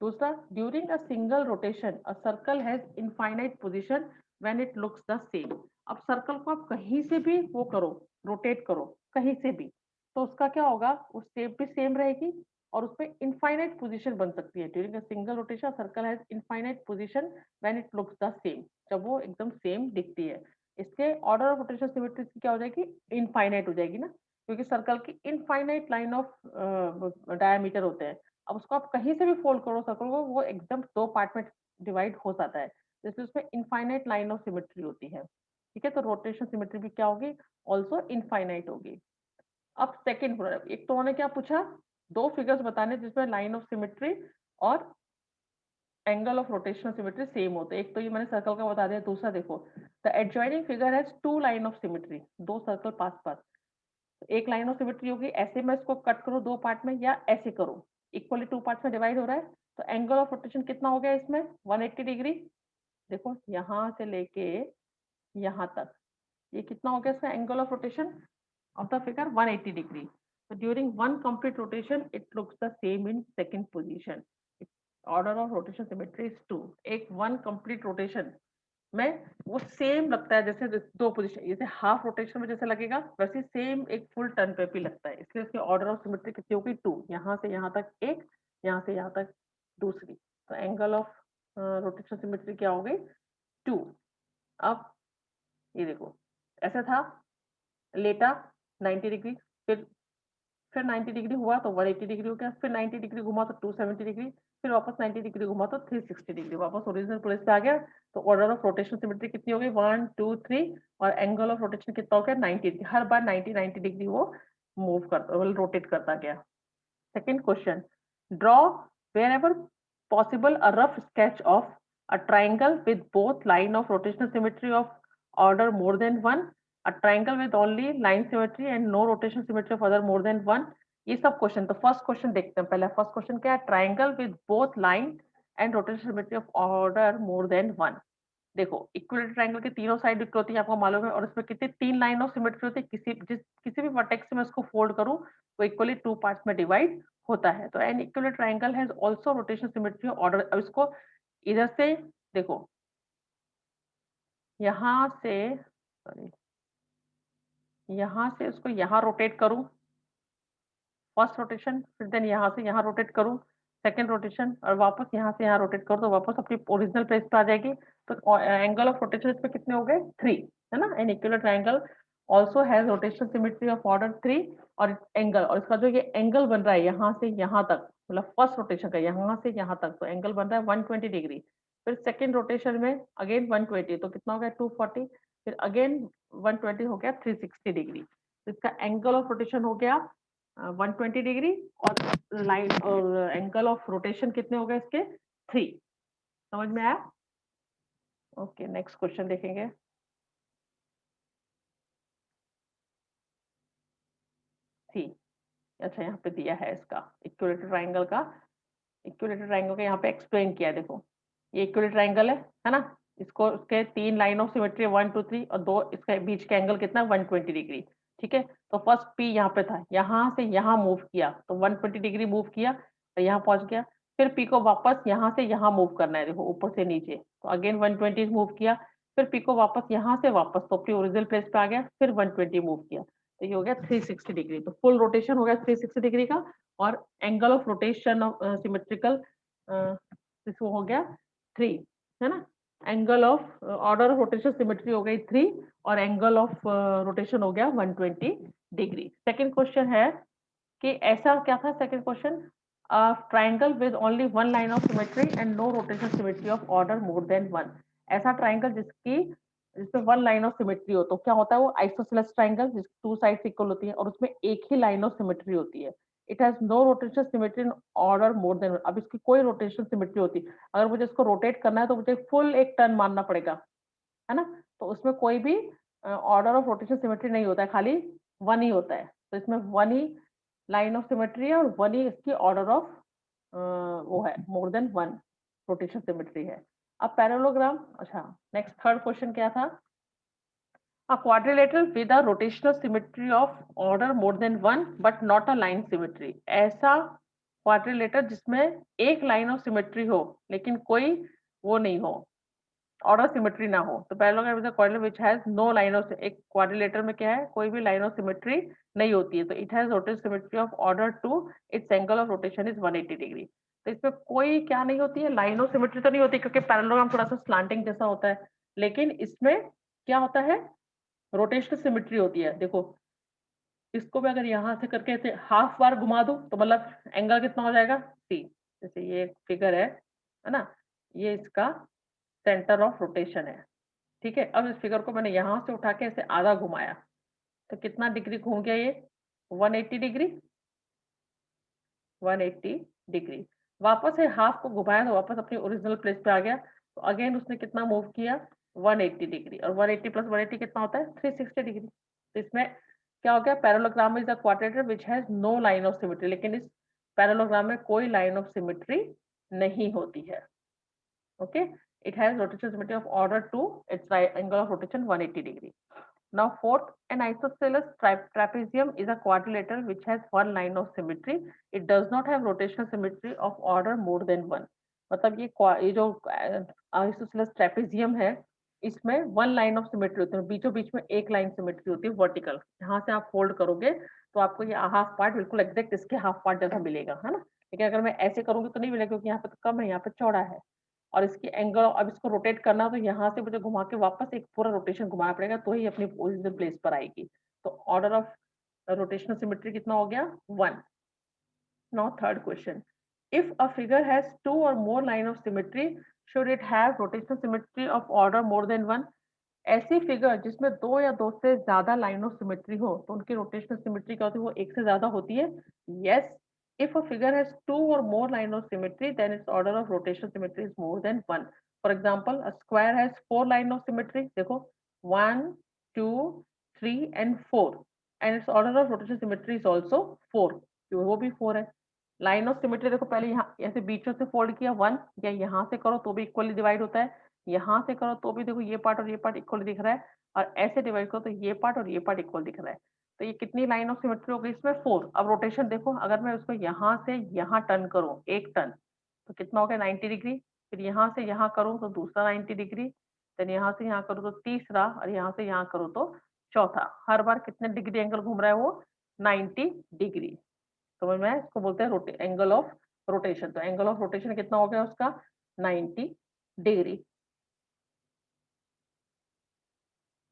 दूसरा, during a single rotation a circle has infinite position when it looks the same. अब सर्कल को आप कहीं से भी वो करो, रोटेट करो कहीं से भी, तो उसका क्या होगा, वो शेप भी सेम रहेगी और उसमें इनफाइनाइट पोजीशन बन सकती है। During a single rotation circle has infinite position when it looks the same, जब वो एकदम सेम दिखती है। इसके ऑर्डर ऑफ रोटेशन सिमेट्री क्या हो जाएगी, इनफाइनाइट हो जाएगी ना, क्योंकि सर्कल की इनफाइनाइट लाइन ऑफ डायमीटर होते हैं। अब उसको आप कहीं से भी फोल्ड करो सर्कल को, वो एकदम 2 पार्ट में डिवाइड हो जाता है, जैसे उसमें इनफाइनाइट लाइन ऑफ सिमेट्री होती है। ठीक है, तो रोटेशन सिमेट्री भी क्या होगी, ऑल्सो इनफाइनाइट होगी। अब सेकेंड प्रोडक्ट, एक तो उन्होंने क्या पूछा, दो फिगर्स बताने जिसमें लाइन ऑफ सिमेट्री और angle of rotational symmetry same होते हैं। एक तो ये मैंने सर्कल का बता दिया, दूसरा देखो, the adjoining figure has 2 line of symmetry, दो सर्कल पास पास। एक लाइन ऑफ सिमेट्री होगी, ऐसे मैं इसको कट करूँ 2 पार्ट में या ऐसे करूँ, इक्वली 2 पार्ट्स में डिवाइड हो रहा है, तो एंगल ऑफ रोटेशन कितना हो गया इसमें, 180 डिग्री। देखो यहाँ से लेके यहाँ तक, ये कितना हो गया इसका angle of rotation of the figure, 180 degree. So during one complete rotation, it looks the same in second position. Order of rotation symmetry is 2. एक one complete rotation में वो सेम लगता है जैसे दो पोजीशन, जैसे हाफ रोटेशन में जैसे लगेगा वैसे सेम एक फुल टर्न पे भी लगता है, इसलिए इसकी ऑर्डर ऑफ सिमेट्री कितनी होगी, 2। यहाँ से यहाँ तक एक, यहाँ से यहाँ तक दूसरी, तो एंगल ऑफ रोटेशन सिमेट्री क्या हो गई, 2। अब ये देखो, ऐसा था, लेटा 90 डिग्री, फिर 90 डिग्री हुआ तो 180 डिग्री हो गया, फिर 90 डिग्री घुमा तो 270 डिग्री, फिर वापस 90 डिग्री घुमा तो 360 डिग्री, वापस ओरिजिनल प्लेस पे आ गया। तो ऑर्डर ऑफ रोटेशन सिमेट्री कितनी हो गई, 1 2 3, और एंगल ऑफ रोटेशन कितना हो गया, 90 डिग्री। हर बार 90 डिग्री वो मूव करता, रोटेट करता गया। Second question, draw wherever possible a rough sketch of a triangle with both line of rotational symmetry of order more than 1 a triangle with only line symmetry and no rotation symmetry of other more than one. ये सब क्वेश्चन, तो फर्स्ट क्वेश्चन देखते हैं पहले। फर्स्ट क्वेश्चन क्या है? Triangle with both line and rotation symmetry of order more than one. देखो इक्विलेटरल ट्रायंगल के तीनों साइड इक्वल होती है, आपको मालूम है, और इसमें कितनी तीन लाइन ऑफ सिमेट्री होती है। किसी भी वर्टेक्स से मैं इसको फोल्ड करूं तो इक्वली टू पार्ट्स में डिवाइड होता है। तो N equilateral triangle has also rotation symmetry order. अब इसको इधर से देखो, यहां से, सॉरी, यहां से उसको यहां रोटेट करूं, फर्स्ट रोटेशन, फिर देन यहाँ से यहाँ रोटेट करूँ, सेकंड रोटेशन, और वापस यहाँ से यहाँ रोटेट करूँ तो वापस अपनी ओरिजिनल प्लेस पे आ जाएगी। तो एंगल ऑफ रोटेशन इस पे कितने हो गए? 3, है ना। N equilateral triangle also has rotation symmetry of order 3। और एंगल, और इसका जो ये एंगल बन रहा है यहाँ से यहाँ तक, मतलब फर्स्ट रोटेशन का यहाँ से यहाँ तक, तो एंगल बन रहा है 120 डिग्री। फिर सेकेंड रोटेशन में अगेन 120, तो कितना हो गया? 240। फिर अगेन 120 हो गया 360 डिग्री। तो इसका एंगल ऑफ रोटेशन हो गया 120 डिग्री, और लाइन और एंगल ऑफ रोटेशन कितने हो गए इसके? 3। समझ में आया? ओके, नेक्स्ट क्वेश्चन देखेंगे। सी, अच्छा यहाँ पे दिया है इसका इक्विलेटरल ट्रायंगल का। इक्विलेटरल ट्रायंगल का यहाँ पे एक्सप्लेन किया है। देखो ये इक्विलेटरल ट्रायंगल है ना। इसको उसके तीन लाइन ऑफ सिमेट्री 1 2 3, और दो इसके बीच के एंगल कितना? 120 डिग्री। ठीक है, तो फर्स्ट पी यहाँ पे था, यहाँ से यहाँ मूव किया तो 120 डिग्री मूव किया और यहाँ पहुंच गया। फिर पी को वापस यहाँ से यहाँ मूव करना है, देखो ऊपर से नीचे, तो अगेन 120 मूव किया। फिर पी को वापस यहाँ से वापस, तो अपनी ओरिजिनल प्लेस पे आ गया, फिर 120 मूव किया, तो ये हो गया 360 डिग्री। तो फुल रोटेशन हो गया 360 डिग्री का। और angle of rotation of symmetrical इसको हो गया 3, है ना। Angle of order of rotation symmetry हो गई 3, और एंगल ऑफ रोटेशन हो गया 120 डिग्री। सेकंड क्वेश्चन है कि ऐसा क्या था? Second question, triangle with only one line of symmetry and no rotation symmetry of order more than one. ऐसा ट्राइंगल जिसमें वन लाइन ऑफ सिमेट्री हो, तो क्या होता है वो? आइसोसेलेस ट्राइंगल, जिस टू साइड्स इक्वल होती है और उसमें एक ही लाइन ऑफ सिमेट्री होती है। It has no rotation symmetry in order more than one. अब इसकी कोई रोटेशन सिमेट्री होती, अगर मुझे इसको रोटेट करना है तो मुझे फुल एक टर्न मारना पड़ेगा, है ना। तो उसमें कोई भी ऑर्डर ऑफ रोटेशन सिमेट्री नहीं होता है, खाली वन ही होता है। तो इसमें one he line of symmetry है और वन ही इसकी ऑर्डर ऑफ वो है, मोर देन वन रोटेशन सिमेट्री है। अब पैरेललोग्राम, अच्छा नेक्स्ट थर्ड क्वेश्चन क्या था? A quadrilateral with a rotational symmetry of order more than one but not a line symmetry। ऐसा क्वाड्रिलेटर जिसमें एक लाइन ऑफ सिमेट्री हो लेकिन कोई वो नहीं हो, ऑर्डर सिमेट्री ना हो। तो parallelogram is a quadrilateral which has no line of, एक क्वाड्रिलेटर में क्या है? कोई भी लाइन ऑफ सिमेट्री नहीं होती है। तो it has rotation symmetry of order 2, it's angle of rotation is 180 degree. तो इसमें कोई क्या नहीं होती है? लाइन ऑफ सिमेट्री तो नहीं होती, क्योंकि पैरेललोग्राम थोड़ा सा स्लांटिंग जैसा होता है। लेकिन इसमें क्या होता है? रोटेशनल सिमेट्री होती है। देखो इसको भी अगर यहाँ से करके ऐसे हाफ बार घुमा दूं तो मतलब एंगल कितना हो जाएगा? सी। जैसे ये फिगर है ना, ये इसका सेंटर ऑफ रोटेशन है। ठीक है, अब इस फिगर को मैंने यहाँ से उठा के ऐसे आधा घुमाया तो कितना डिग्री घूम गया ये? 180 डिग्री। 180 डिग्री। वापस से हाफ को घुमाया तो वापस अपनी ओरिजिनल प्लेस पे आ गया। तो अगेन उसने कितना मूव किया? 180 डिग्री। और 180 प्लस 180 कितना होता है? 360 डिग्री। तो इसमें क्या हो गया? Parallelogram is a quadrilateral which has no line of symmetry. लेकिन इस पैरेललोग्राम में कोई लाइन ऑफ सिमेट्री नहीं होती है। Okay, it has rotation symmetry of order 2, its right angle of rotation 180 degree. Now fourth, an isosceles trapezium is a quadrilateral which has one line of symmetry. It does not have rotational symmetry of order more than one. मतलब ये जो isosceles trapezium है, इसमें वन लाइन ऑफ सिमेट्री होती है, बीचों बीच में एक लाइन सिमेट्री होती है वर्टिकल। यहाँ से आप फोल्ड करोगे तो आपको ये हाफ पार्ट बिल्कुल एग्जैक्ट इसके हाफ पार्ट जैसा मिलेगा, है ना। लेकिन अगर मैं ऐसे करूंगी तो नहीं मिलेगा, क्योंकि यहाँ पे तो कम है, यहाँ पे चौड़ा है। और इसकी एंगल, अब इसको रोटेट करना तो यहाँ से मुझे घुमा के वापस एक पूरा रोटेशन घुमाना पड़ेगा तो ही अपनी ओरिजिनल प्लेस पर आएगी। तो ऑर्डर ऑफ रोटेशनल सिमेट्री कितना हो गया? 1। Now third question, if a figure has two or more line of symmetry should it have rotational symmetry of order more than one. ऐसी फिगर जिसमें दो या दो से ज्यादा लाइन ऑफ सिमेट्री हो तो उनकी रोटेशनल सिमेट्री क्या होती है? वो एक से ज्यादा होती है। Yes, if a figure has two or more line of symmetry then its order of rotational symmetry is more than one. For example, a square has four line of symmetry, देखो 1 2 3 and 4 and its order of rotation symmetry is also 4, वो भी 4 है। लाइन ऑफ सिमेट्री देखो, पहले यहाँ ऐसे बीचों से फोल्ड किया 1, या यहाँ से करो तो भी इक्वली डिवाइड होता है, यहाँ से करो तो भी देखो ये पार्ट और ये पार्ट इक्वली दिख रहा है, और ऐसे डिवाइड करो तो ये पार्ट और ये पार्ट इक्वल दिख रहा है। तो ये कितनी लाइन ऑफ सिमेट्री हो गई इसमें? 4। अब रोटेशन देखो, अगर मैं उसको यहाँ से यहाँ टर्न करूँ, एक टर्न, तो कितना हो गया? 90 डिग्री। फिर यहाँ से यहाँ करूँ तो दूसरा 90 डिग्री, देन यहाँ से यहाँ करूँ तो तीसरा, और यहाँ से यहाँ करूँ तो चौथा। हर बार कितने डिग्री एंगल घूम रहा है वो? 90 डिग्री। तो मैं इसको बोलते हैं एंगल ऑफ रोटेशन। तो एंगल ऑफ रोटेशन कितना हो गया उसका? 90 डिग्री।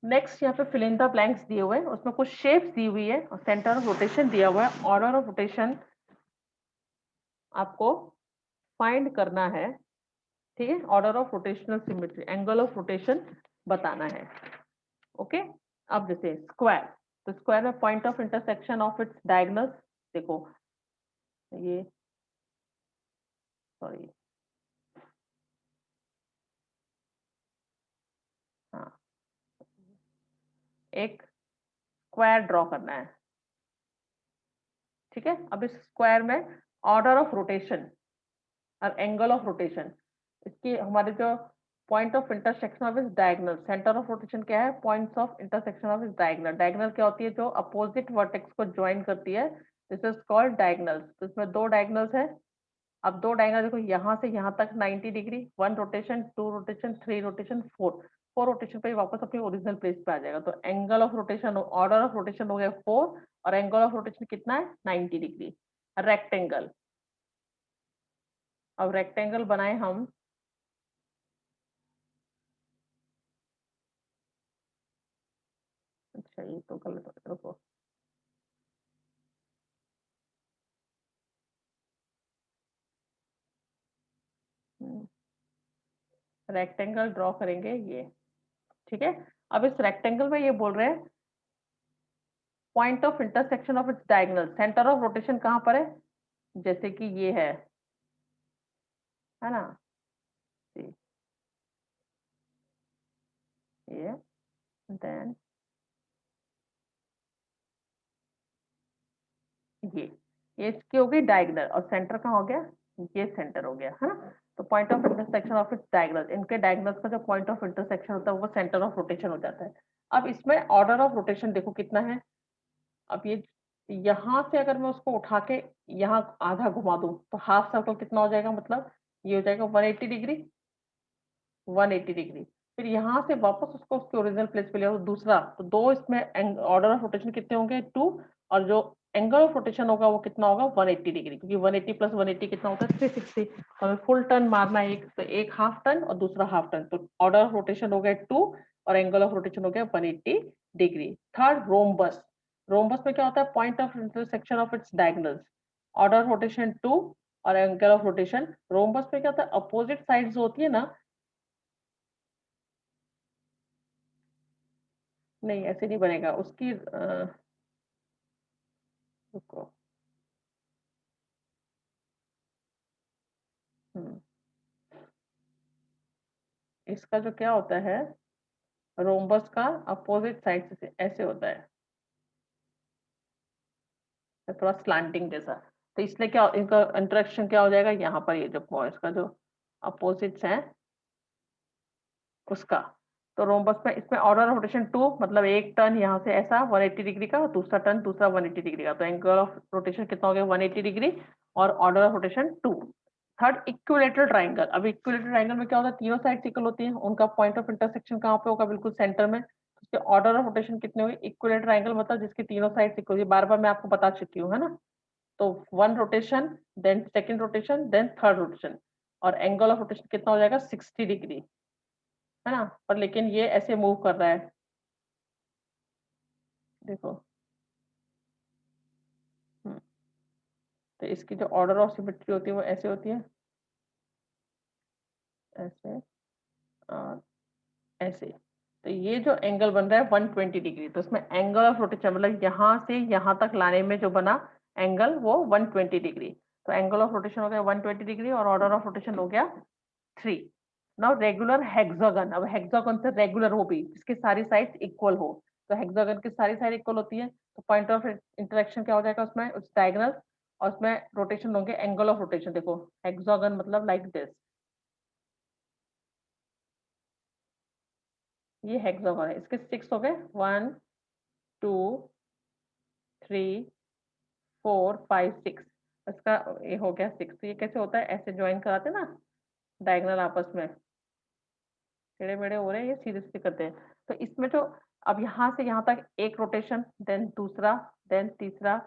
नेक्स्ट यहाँ पे फिल इन द ब्लैंक्स दिए हुए हैं, उसमें कुछ शेप्स दी हुई है और सेंटर ऑफ रोटेशन दिया हुआ है। ऑर्डर ऑफ रोटेशन आपको फाइंड करना है, ठीक है? Order of rotational symmetry, angle of rotation बताना है। ओके, अब जैसे स्क्वायर, तो स्क्वायर में point of intersection of its diagonals, देखो ये, सॉरी, हाँ, एक स्क्वायर ड्रॉ करना है, ठीक है? अब इस स्क्वायर में ऑर्डर ऑफ रोटेशन और एंगल ऑफ रोटेशन, इसकी हमारे जो पॉइंट ऑफ इंटरसेक्शन ऑफ इस डायगोनल, सेंटर ऑफ रोटेशन क्या है? पॉइंट्स ऑफ इंटरसेक्शन ऑफ इस डायगोनल। डायगोनल क्या होती है? जो अपोजिट वर्टेक्स को ज्वाइन करती है, दिस इज कॉल्ड डायगोनल। तो इसमें दो डायगोनल्स है। अब दो डायगोनल देखो, यहाँ से यहाँ तक 90 degree, 1 rotation, 2 rotation, 3 rotation, 4 rotation पे वापस अपनी ओरिजिनल प्लेस पे आ जाएगा। तो angle of rotation, order of rotation हो गया 4, और एंगल ऑफ रोटेशन कितना है? 90 डिग्री। रेक्टेंगल, अब रेक्टेंगल बनाए हम, अच्छा ये तो गलत हो गया, रुको, रेक्टेंगल ड्रॉ करेंगे ये, ठीक है? अब इस रेक्टेंगल में ये बोल रहे हैं point of intersection of its diagonal, centre of rotation कहाँ पर है? जैसे कि ये है ना, ये, देन ये इसकी हो गई डायगोनल, और सेंटर कहाँ हो गया? ये सेंटर हो गया, है ना? तो point of intersection of its diagonal, इनके डायगोनल्स का जो पॉइंट ऑफ इंटरसेक्शन होता है वो सेंटर ऑफ रोटेशन हो जाता है। अब इसमें ऑर्डर ऑफ रोटेशन देखो कितना है। अब ये यहाँ से अगर मैं उसको उठा के यहाँ आधा घुमा दूं तो हाफ सर्कल कितना हो जाएगा? मतलब ये हो जाएगा 180 डिग्री, 180 डिग्री। फिर यहाँ से वापस उसको उसके ओरिजिनल प्लेस पे ले आओ, दूसरा, तो दो इसमें ऑर्डर ऑफ रोटेशन कितने होंगे? 2, और जो एंगल ऑफ रोटेशन होगा वो कितना होगा? 180 डिग्री, क्योंकि 180 प्लस 180 कितना होता है? 360। हमें फुल टर्न मारना है, एक तो एक हाफ टर्न और दूसरा हाफ टर्न, तो ऑर्डर ऑफ रोटेशन हो गया 2 और एंगल ऑफ रोटेशन हो गया 180 डिग्री। Third, rhombus. रोम्बस में क्या होता है? Point of intersection of its diagonals, order of rotation 2 और एंगल ऑफ रोटेशन। रोम्बस में क्या होता है? अपोजिट साइड्स होती है ना, नहीं ऐसे नहीं बनेगा उसकी, रुको, हम्म, इसका जो क्या होता है, रोम्बस का अपोजिट साइड से ऐसे होता है, थोड़ा स्लांटिंग जैसा। तो इसलिए क्या इनका इंटरेक्शन क्या हो जाएगा? यहाँ पर ये जो इसका जो अपोजिट्स है उसका। तो रोम्बस में इसमें ऑर्डर ऑफ रोटेशन 2, मतलब एक टर्न यहाँ से ऐसा 180 डिग्री का, और दूसरा टर्न दूसरा 180 डिग्री का, तो एंगल ऑफ रोटेशन कितना हो गया? 180 डिग्री, और order of rotation 2। Third, equilateral triangle. अब इक्विलेटरल ट्राइंगल में क्या होता है? तीनों साइड इक्वल होती है, उनका पॉइंट ऑफ इंटरसेक्शन कहाँ पे होगा? बिल्कुल सेंटर में। उसके ऑर्डर ऑफ रोटेशन कितने हुए? इक्विलेटरल ट्राइंगल मतलब जिसकी तीनों साइड इक्वल होगी, बार बार मैं आपको बता चुकी हूँ, है ना? तो 1 rotation, then second rotation, then third rotation, और एंगल ऑफ रोटेशन कितना हो जाएगा? 60 डिग्री, है ना? पर लेकिन ये ऐसे मूव कर रहा है, देखो, हम्म, तो इसकी जो ऑर्डर ऑफ सिमेट्री होती है वो ऐसे होती है, ऐसे और ऐसे। तो ये जो एंगल बन रहा है 120 डिग्री, तो इसमें एंगल ऑफ रोटेशन मतलब यहाँ से यहाँ तक लाने में जो बना एंगल वो 120 डिग्री। तो एंगल ऑफ रोटेशन हो गया 120 डिग्री, और ऑर्डर ऑफ रोटेशन हो गया 3। नाउ रेगुलर हेक्सागन, अब हेक्सागन से रेगुलर हो भी जिसकी सारी साइड्स इक्वल हो, तो हेक्सागन की सारी साइड इक्वल होती है, तो पॉइंट ऑफ इंटरेक्शन क्या हो जाएगा उसमें, उस डायगोनल, और उसमें रोटेशन होंगे, एंगल ऑफ रोटेशन देखो, हेक्सागन मतलब लाइक दिस, ये हेक्सागन है, इसके 6 हो गए, 1 2 3 4 5 6, इसका ये हो गया 6। तो ये कैसे होता है, ऐसे ज्वाइन कराते हैं ना डायगोनल आपस में, टेढ़े मेढ़े हो रहे हैं, ये सीधे सीधे करते हैं। तो इसमें जो अब यहाँ से यहाँ तक एक रोटेशन, देन दूसरा, देन तीसरा,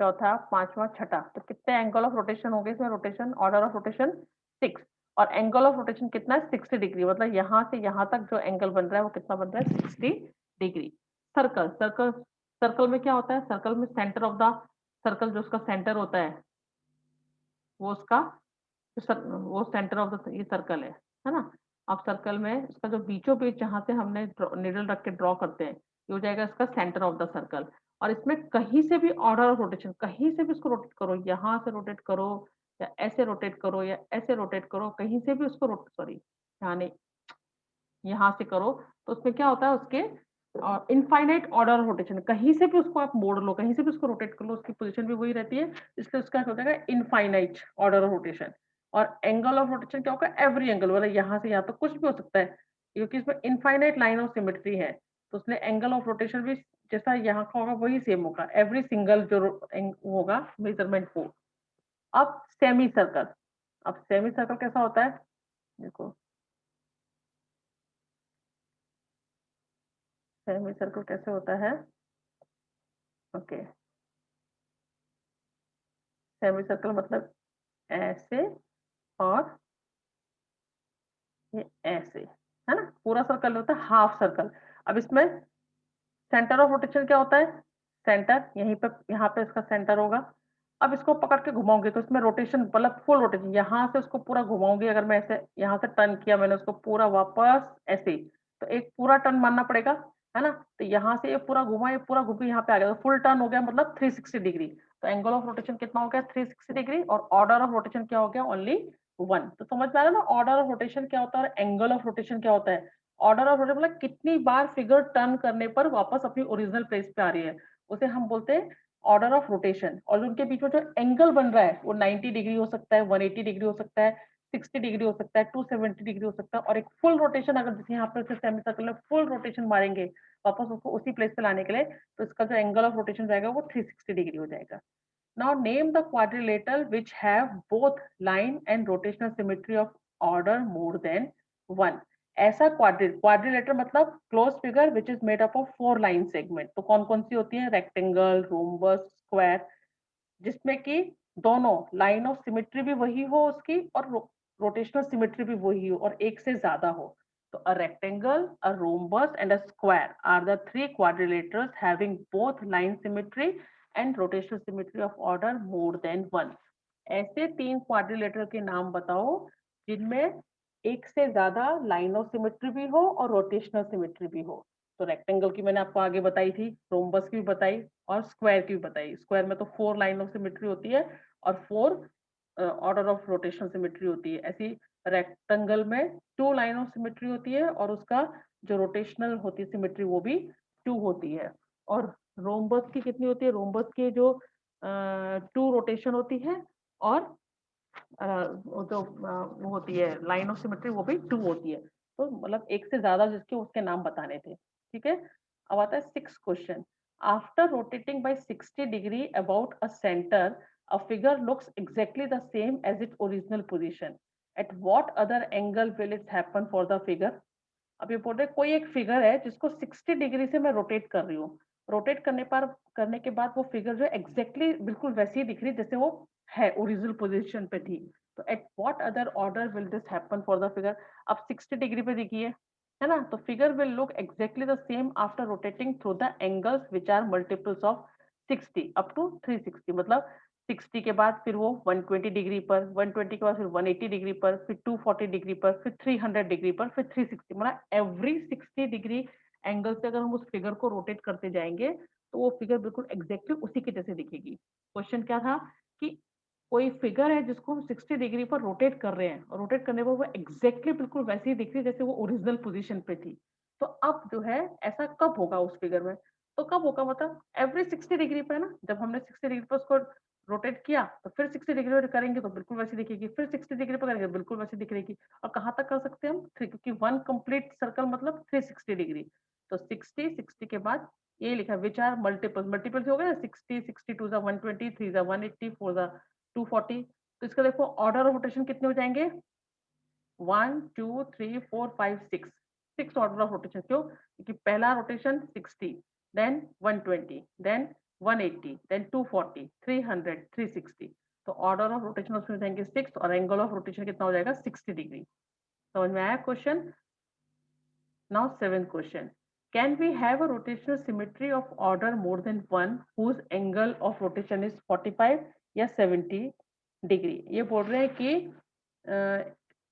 चौथा, पांचवा, छठा, तो कितने एंगल ऑफ रोटेशन हो गए इसमें, रोटेशन, ऑर्डर ऑफ रोटेशन 6, और एंगल ऑफ रोटेशन कितना है, 60 डिग्री, मतलब यहाँ से यहाँ तक जो एंगल बन रहा है वो कितना बन रहा है, 60 डिग्री। सर्कल, सर्कल, सर्कल में क्या होता है, सर्कल में सेंटर ऑफ द सर्कल, जो उसका सेंटर होता है वो उसका वो सेंटर ऑफ द ये सर्कल है ना। अब सर्कल में इसका जो बीचों बीच जहां से हमने निडल रख के ड्रॉ करते हैं, ये हो जाएगा इसका सेंटर ऑफ द सर्कल। और इसमें कहीं से भी ऑर्डर ऑफ रोटेशन, कहीं से भी इसको रोटेट करो, यहाँ से रोटेट करो या ऐसे रोटेट करो या ऐसे रोटेट करो, कहीं से भी उसको सॉरी यहाँ नहीं, यहाँ से करो, तो उसमें क्या होता है, उसके इनफाइनाइट ऑर्डर ऑफ रोटेशन, कहीं से भी उसको आप मोड़ लो, कहीं से भी उसको रोटेट कर लो, उसकी पोजीशन भी वही रहती है, इसलिए उसका क्या होता है, इनफाइनाइट ऑर्डर ऑफ रोटेशन। और एंगल ऑफ रोटेशन क्या होगा, एवरी एंगल, मतलब यहाँ से यहाँ तक कुछ भी हो सकता है, क्योंकि इसमें इनफाइनाइट लाइन ऑफ सिमेट्री है, तो उसने एंगल ऑफ रोटेशन भी जैसा यहाँ का होगा वही सेम होगा, एवरी सिंगल जो होगा मेजरमेंट वो। अब सेमी सर्कल, अब सेमी सर्कल कैसा होता है, देखो सेमी सर्कल कैसे होता है, ओके, सेमी सर्कल मतलब ऐसे और ये ऐसे, है ना, पूरा सर्कल होता है हाफ सर्कल। अब इसमें सेंटर ऑफ रोटेशन क्या होता है, सेंटर यहीं पे, यहाँ पे इसका सेंटर होगा। अब इसको पकड़ के घुमाऊंगी तो इसमें रोटेशन मतलब फुल रोटेशन, यहाँ से उसको पूरा घुमाऊंगी, अगर मैं ऐसे यहाँ से टर्न किया मैंने उसको पूरा वापस ऐसे ही, तो एक पूरा टर्न मानना पड़ेगा, है ना। तो यहाँ से ये पूरा घुमा, ये पूरा घूम के यहाँ पे आ गया, तो फुल टर्न हो गया, मतलब 360 डिग्री। तो एंगल ऑफ रोटेशन कितना हो गया, 360 डिग्री, और ऑर्डर ऑफ रोटेशन क्या हो गया, ओनली 1। तो समझ में आ रहा है ना, ऑर्डर ऑफ रोटेशन क्या होता है और एंगल ऑफ रोटेशन क्या होता है। ऑर्डर ऑफ रोटेशन मतलब कितनी बार फिगर टर्न करने पर वापस अपनी ओरिजिनल प्लेस पे आ रही है, उसे हम बोलते हैं ऑर्डर ऑफ रोटेशन। और उनके बीच में जो एंगल बन रहा है वो 90 डिग्री हो सकता है, 180 डिग्री हो सकता है, 60 डिग्री हो सकता है, 270 डिग्री हो सकता है, और एक फुल रोटेशन, अगर जैसे यहाँ पर सेमी सर्कल में फुल रोटेशन मारेंगे वापस उसको उसी प्लेस पे लाने के लिए, तो इसका जो एंगल ऑफ रोटेशन जाएगा वो 360 डिग्री हो जाएगा। Now name the quadrilateral which have both line and rotational symmetry of order more than 1। ऐसा क्वाड्रिलेटर मतलब close figure which is made up of 4 line segment. तो कौन कौन सी होती है, रेक्टेंगल, रोम्बस, स्क्वायर, जिसमें कि दोनों लाइन ऑफ सिमेट्री भी वही हो उसकी और रोटेशनल सिमेट्री भी वही हो और एक से ज्यादा हो। तो a rectangle, a rhombus and a square are the three quadrilaterals having both line symmetry and rotational symmetry of order more than 1। ऐसे 3 क्वाड्रिलेटरल के नाम बताओ जिनमें एक से ज्यादा लाइन ऑफ सिमेट्री भी हो और रोटेशनल सिमेट्री भी हो। तो रेक्टेंगल की मैंने आपको आगे बताई थी, रोम्बस की भी बताई और स्क्वायर की भी बताई। स्क्वायर में तो 4 लाइन ऑफ सिमेट्री होती है और 4 ऑर्डर ऑफ रोटेशनल सिमेट्री होती है। ऐसी रेक्टेंगल में 2 लाइन ऑफ सिमेट्री होती है और उसका जो रोटेशनल होती है सिमेट्री वो भी 2 होती है। और रोम्बस की कितनी होती है, रोम्बस की जो 2 रोटेशन होती है और वो जो वो होती है लाइन ऑफ सिमेट्री वो भी 2 होती है। तो मतलब एक से ज्यादा जिसके उसके नाम बताने थे, ठीक है। अब आता है 6 question. After rotating by 60 degree about a centre, a figure looks exactly the same as its original position, at what other angle will it happen for the figure। अब ये बोल रहे कोई एक फिगर है जिसको 60 डिग्री से मैं रोटेट कर रही हूँ, रोटेट करने के बाद वो फिगर जो एग्जैक्टली बिल्कुल वैसी ही दिख रही है जैसे वो है ओरिजिनल पोजीशन पे थी। तो at what other order will this happen for the figure. अब 60 डिग्री पे दिखिए, है ना, तो figure will look exactly the same after rotating through the angles which are multiples of 60 up to 360। मतलब 60 के बाद फिर वो 120 डिग्री पर, 120 के बाद फिर 180 डिग्री पर, फिर 240 डिग्री पर, फिर 300 डिग्री पर, फिर 360, मतलब एवरी 60 डिग्री एंगल से अगर हम उस फिगर को रोटेट करते जाएंगे तो वो फिगर बिल्कुल एग्जैक्टली उसी के जैसे दिखेगी। क्वेश्चन क्या था कि कोई फिगर है जिसको हम 60 डिग्री पर रोटेट कर रहे हैं और रोटेट करने पर वो एग्जैक्टली बिल्कुल वैसे ही दिख रही है जैसे वो ओरिजिनल पोजीशन पे थी। तो अब जो है ऐसा कब होगा उस फिगर में, तो कब होगा मतलब एवरी 60 डिग्री पे ना, जब हमने 60 डिग्री पे उसको रोटेट किया तो फिर 60 डिग्री पे करेंगे तो बिल्कुल वैसी दिखेगी, फिर 60 डिग्री पे करेंगे बिल्कुल वैसी दिखेगी। और कहाँ तक कर सकते हैं हम, क्योंकि वन कंप्लीट सर्कल मतलब 360 डिग्री। तो 60 के बाद ये लिखा विच आर मल्टीपल, मल्टीपल हो गया ना, 60 62 जा 120, 3 जा 180, 4 जा 240। तो इसका देखो ऑर्डर ऑफ रोटेशन कितने हो जाएंगे, 1 2 3 4 5 6, 6 ऑर्डर ऑफ रोटेशन। क्यों, क्योंकि पहला रोटेशन 60, देन 120, देन 180, देन 240, 300, 360। तो ऑर्डर ऑफ रोटेशन उसमें जाएंगे 6 और एंगल ऑफ रोटेशन कितना हो जाएगा 60 डिग्री। समझ में आया question. Now seventh question, can we have a rotational symmetry of order more than one whose angle of rotation is 45 या 70 डिग्री। ये बोल रहे हैं कि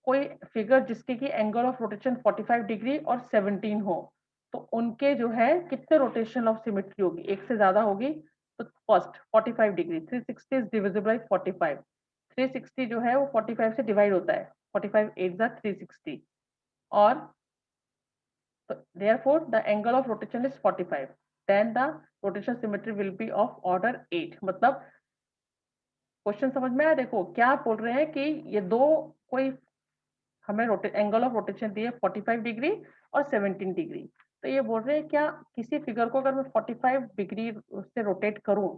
कोई फिगर जिसके की एंगल ऑफ रोटेशन 45 डिग्री और 17 हो, तो उनके जो है कितने रोटेशन ऑफ सिमेट्री होगी, एक से ज्यादा होगी। तो first 45 degree, 360 is divisible by 45, 360 जो है वो 45 से डिवाइड होता है, 45 8 जा 360, और therefore the angle of rotation is 45, then the rotation symmetry will be of order 8। मतलब क्वेश्चन समझ में आया, देखो क्या बोल रहे हैं कि ये दो कोई हमें एंगल ऑफ रोटेशन दिए 45 डिग्री और 17 डिग्री। तो ये बोल रहे हैं क्या किसी फिगर को अगर मैं 45 डिग्री से रोटेट करूं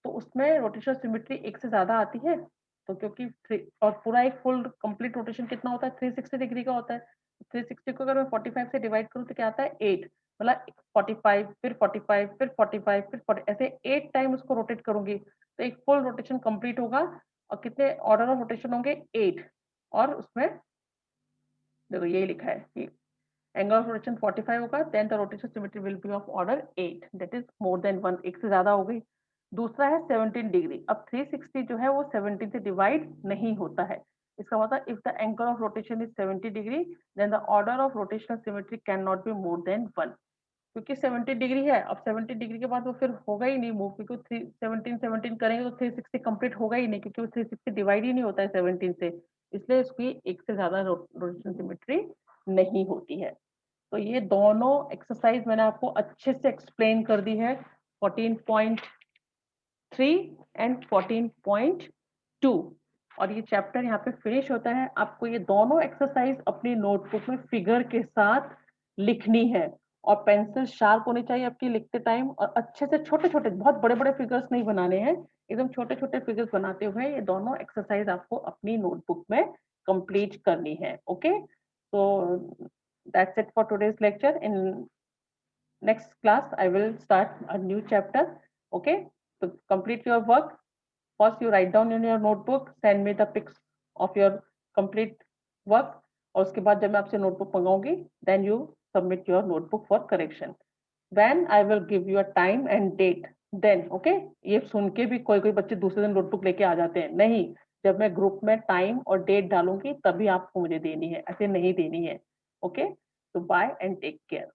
तो उसमें रोटेशन सिमेट्री एक से ज्यादा आती है। तो क्योंकि और पूरा एक फुल कंप्लीट रोटेशन कितना होता है 360 डिग्री का होता है। 360 को अगर मैं 45 से डिवाइड करूं तो क्या आता है 8, मतलब 45 फिर 45 फिर 45 फिर 40, ऐसे 8 टाइम उसको रोटेट करूंगी तो एक फुल रोटेशन कंप्लीट होगा। और कितने ऑर्डर ऑफ रोटेशन होंगे 8। और उसमें देखो यही लिखा है कि एंगल ऑफ रोटेशन 45 होगा, then the rotation symmetry will be of order 8, that is more than 1, एक से ज्यादा हो गई। दूसरा है 17 डिग्री, अब 360 जो है वो 17 से डिवाइड नहीं होता है। इसका मतलब if the angle of rotation is 70 degree then the order of rotational symmetry can not be more than 1। क्योंकि 70 डिग्री है, अब 70 डिग्री के बाद वो फिर होगा ही नहीं मूव, क्योंकि 17 17 करेंगे तो 360 कंप्लीट होगा ही नहीं, क्योंकि वो 360 डिवाइड ही नहीं होता है 17 से। इसलिए इसकी एक से ज्यादा रोटेशन सिमेट्री नहीं होती है। तो ये दोनों एक्सरसाइज मैंने आपको अच्छे से एक्सप्लेन कर दी है, 14.3 एंड 14.2। और ये चैप्टर यहाँ पे फिनिश होता है। आपको ये दोनों एक्सरसाइज अपनी नोटबुक में फिगर के साथ लिखनी है, और पेंसिल शार्प होनी चाहिए आपकी लिखते टाइम, और अच्छे से छोटे छोटे, बहुत बड़े बड़े फिगर्स नहीं बनाने हैं, एकदम छोटे छोटे फिगर्स बनाते हुए ये दोनों एक्सरसाइज आपको अपनी नोटबुक में कंप्लीट करनी है। ओके, तो that's it for today's lecture. In next class I will start a new chapter. Okay, to complete your work, first you write down in your notebook, send me the pics of your complete work, और उसके बाद जब मैं आपसे notebook मंगाऊंगी then you submit your notebook for correction. When I will give you a time and date, then okay, ये सुन के भी कोई कोई बच्चे दूसरे दिन नोटबुक लेके आ जाते हैं, नहीं, जब मैं ग्रुप में टाइम और डेट डालूंगी तभी आपको मुझे देनी है, ऐसे नहीं देनी है। ओके, तो बाय एंड टेक केयर।